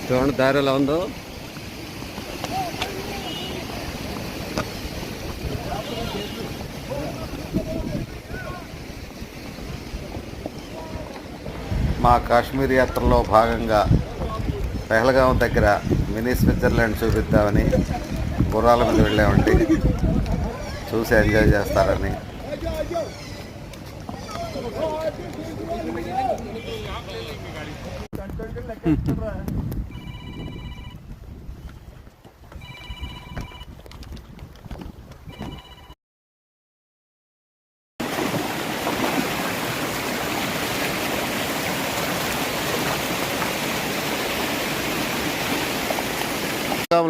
చూడండి దారి ఎలా ఉందో. మా కాశ్మీర్ యాత్రలో భాగంగా పెహల్గాం దగ్గర మినీ స్విట్జర్లాండ్ చూపిద్దామని గుర్రాల మీద వెళ్ళామండి. చూసి ఎంజాయ్ చేస్తారని.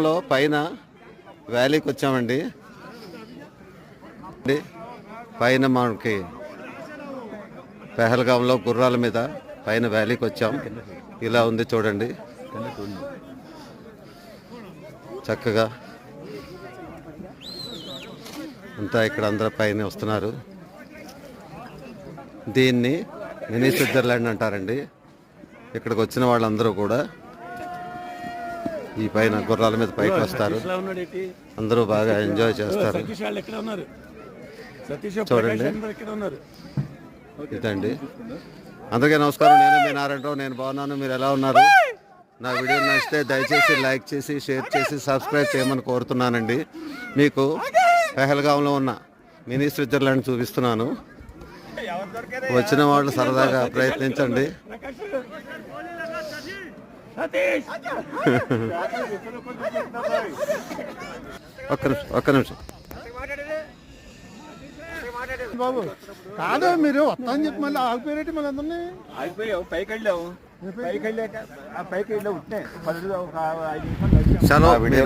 లో పైన వ్యాలీకి వచ్చామండి. పైన మనకి పెహల్గాంలో గుర్రాల మీద పైన వ్యాలీకి వచ్చాం. ఇలా ఉంది చూడండి, చక్కగా అంతా ఇక్కడ అందరూ పైన వస్తున్నారు. దీన్ని మినీ స్విట్జర్లాండ్ అంటారండి. ఇక్కడికి వచ్చిన వాళ్ళందరూ కూడా ఈ పైన గుర్రాల మీద పైకి వస్తారు. అందరూ బాగా ఎంజాయ్ చేస్తారు. చూడండి, ఇదండి. అందరికీ నమస్కారం. నేను మీ నారాయణరావు. నేను బాగున్నాను. మీరు ఎలా ఉన్నారు? నా వీడియో నచ్చితే దయచేసి లైక్ చేసి, షేర్ చేసి, సబ్స్క్రైబ్ చేయమని కోరుతున్నానండి. మీకు పెహల్గాంలో ఉన్న మినీ స్విట్జర్లాండ్ చూపిస్తున్నాను. వచ్చిన వాళ్ళు సరదాగా ప్రయత్నించండి. ఒక్క నిమిషం బాబు. కాదు, మీరు వస్తా అని చెప్పి మళ్ళీ ఆగిపోయారేంటి? మళ్ళీ అందరినీ ఆగిపోయావు. పైకి వెళ్ళావు. పైకి వెళ్ళాక పైకి వెళ్ళావు. ఉంటే వీడియో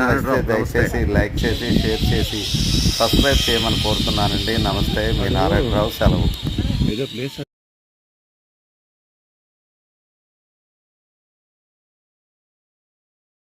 దయచేసి లైక్ చేసి, షేర్ చేసి, సబ్స్క్రైబ్ చేయమని కోరుతున్నానండి. నమస్తే, మీ నారాయణరావు. సెలవు.